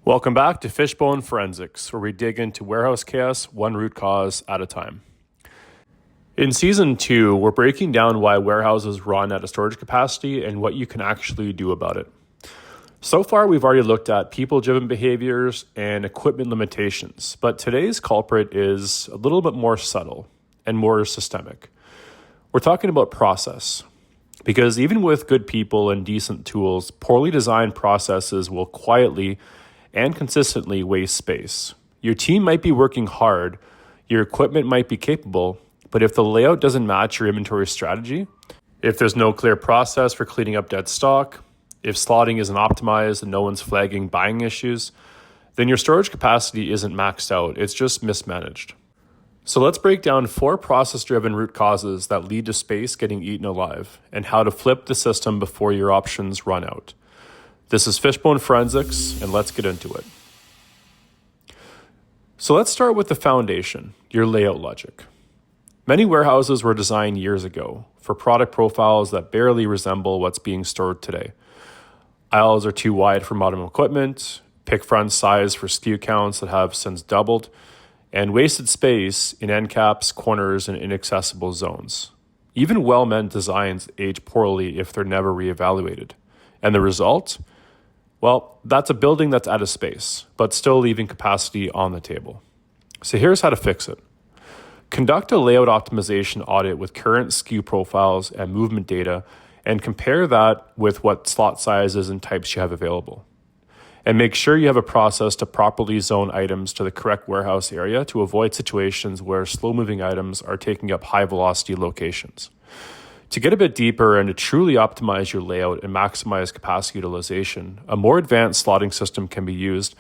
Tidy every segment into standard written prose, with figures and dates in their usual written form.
Welcome back to Fishbone Forensics, where we dig into warehouse chaos one root cause at a time. In Season 2, we're breaking down why warehouses run out of storage capacity and what you can actually do about it. So far, we've already looked at people-driven behaviors and equipment limitations, but today's culprit is a little bit more subtle and more systemic. We're talking about process, because even with good people and decent tools, poorly designed processes will quietly and consistently waste space. Your team might be working hard, your equipment might be capable, but if the layout doesn't match your inventory strategy, if there's no clear process for cleaning up dead stock, if slotting isn't optimized and no one's flagging buying issues, then your storage capacity isn't maxed out, it's just mismanaged. So let's break down 4 process-driven root causes that lead to space getting eaten alive and how to flip the system before your options run out. This is Fishbone Forensics, and let's get into it. So let's start with the foundation, your layout logic. Many warehouses were designed years ago for product profiles that barely resemble what's being stored today. Aisles are too wide for modern equipment, pick front size for SKU counts that have since doubled, and wasted space in end caps, corners, and inaccessible zones. Even well-meant designs age poorly if they're never reevaluated. And the result? Well, that's a building that's out of space, but still leaving capacity on the table. So here's how to fix it. Conduct a layout optimization audit with current SKU profiles and movement data, and compare that with what slot sizes and types you have available. And make sure you have a process to properly zone items to the correct warehouse area to avoid situations where slow-moving items are taking up high-velocity locations. To get a bit deeper and to truly optimize your layout and maximize capacity utilization, a more advanced slotting system can be used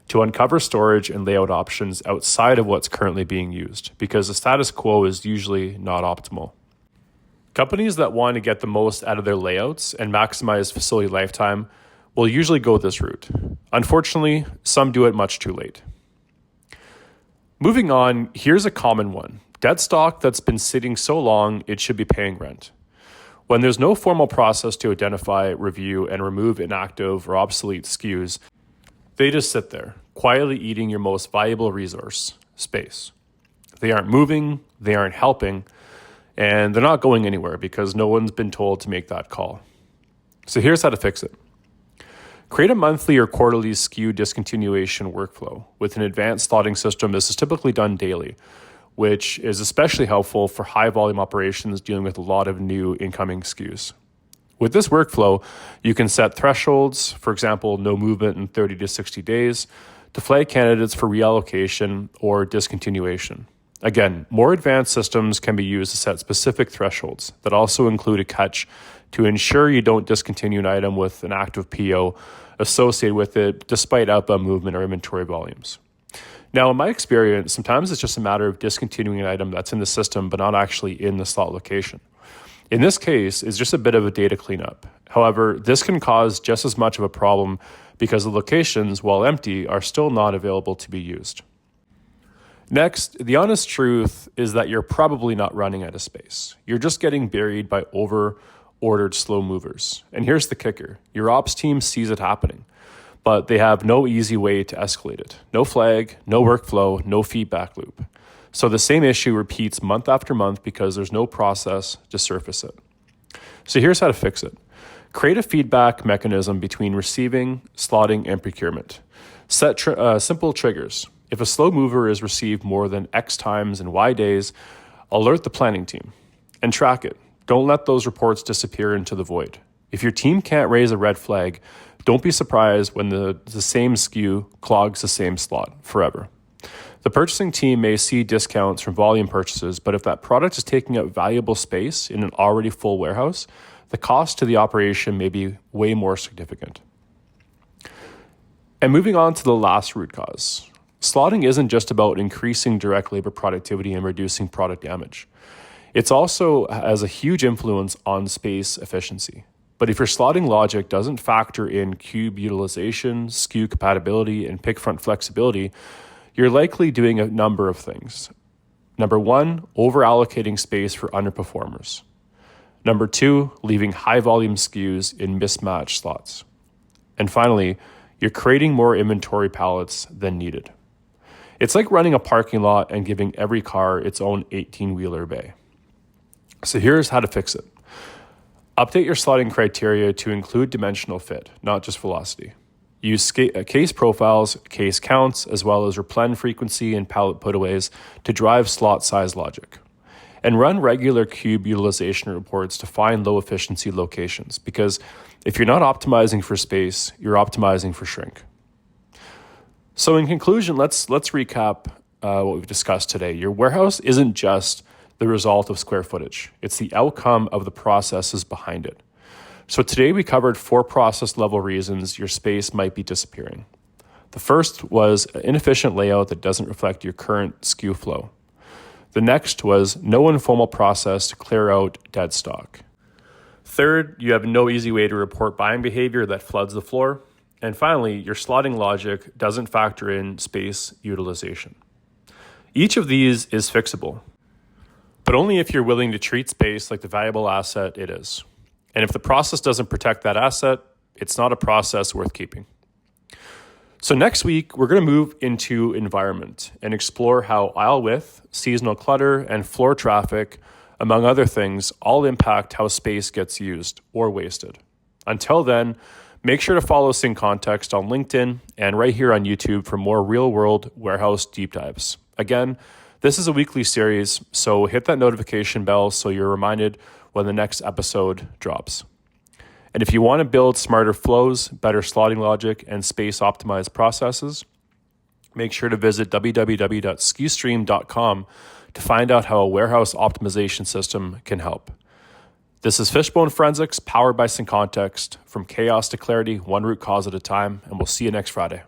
to uncover storage and layout options outside of what's currently being used, because the status quo is usually not optimal. Companies that want to get the most out of their layouts and maximize facility lifetime will usually go this route. Unfortunately, some do it much too late. Moving on, here's a common one. Dead stock that's been sitting so long it should be paying rent. When there's no formal process to identify, review, and remove inactive or obsolete SKUs, they just sit there, quietly eating your most valuable resource, space. They aren't moving, they aren't helping, and they're not going anywhere because no one's been told to make that call. So here's how to fix it. Create a monthly or quarterly SKU discontinuation workflow. With an advanced slotting system, this is typically done daily, which is especially helpful for high-volume operations dealing with a lot of new incoming SKUs. With this workflow, you can set thresholds, for example, no movement in 30 to 60 days, to flag candidates for reallocation or discontinuation. Again, more advanced systems can be used to set specific thresholds that also include a catch to ensure you don't discontinue an item with an active PO associated with it despite outbound movement or inventory volumes. Now, in my experience, sometimes it's just a matter of discontinuing an item that's in the system but not actually in the slot location. In this case, it's just a bit of a data cleanup. However, this can cause just as much of a problem because the locations, while empty, are still not available to be used. Next, the honest truth is that you're probably not running out of space. You're just getting buried by over-ordered slow movers. And here's the kicker. Your ops team sees it happening, but they have no easy way to escalate it. No flag, no workflow, no feedback loop. So the same issue repeats month after month because there's no process to surface it. So here's how to fix it. Create a feedback mechanism between receiving, slotting, and procurement. Set simple triggers. If a slow mover is received more than X times in Y days, alert the planning team and track it. Don't let those reports disappear into the void. If your team can't raise a red flag, don't be surprised when the same SKU clogs the same slot forever. The purchasing team may see discounts from volume purchases, but if that product is taking up valuable space in an already full warehouse, the cost to the operation may be way more significant. And moving on to the last root cause. Slotting isn't just about increasing direct labor productivity and reducing product damage. It also has a huge influence on space efficiency. But if your slotting logic doesn't factor in cube utilization, SKU compatibility, and pick front flexibility, you're likely doing a number of things. Number 1, over-allocating space for underperformers. Number 2, leaving high-volume SKUs in mismatched slots. And finally, You're creating more inventory pallets than needed. It's like running a parking lot and giving every car its own 18-wheeler bay. So here's how to fix it. Update your slotting criteria to include dimensional fit, not just velocity. Use case profiles, case counts, as well as replen frequency and pallet putaways to drive slot size logic. And run regular cube utilization reports to find low efficiency locations, because if you're not optimizing for space, you're optimizing for shrink. So in conclusion, let's recap what we've discussed today. Your warehouse isn't just the result of square footage. It's the outcome of the processes behind it. So today we covered 4 process level reasons your space might be disappearing. The first was an inefficient layout that doesn't reflect your current SKU flow. The next was no informal process to clear out dead stock. Third, you have no easy way to report buying behavior that floods the floor. And finally, your slotting logic doesn't factor in space utilization. Each of these is fixable, but only if you're willing to treat space like the valuable asset it is. And if the process doesn't protect that asset, it's not a process worth keeping. So next week, we're going to move into environment and explore how aisle width, seasonal clutter, and floor traffic, among other things, all impact how space gets used or wasted. Until then, make sure to follow Syncontext on LinkedIn and right here on YouTube for more real-world warehouse deep dives. Again, this is a weekly series, so hit that notification bell so you're reminded when the next episode drops. And if you want to build smarter flows, better slotting logic, and space-optimized processes, make sure to visit www.skewstream.com to find out how a warehouse optimization system can help. This is Fishbone Forensics, powered by Syncontext. From chaos to clarity, one root cause at a time, and we'll see you next Friday.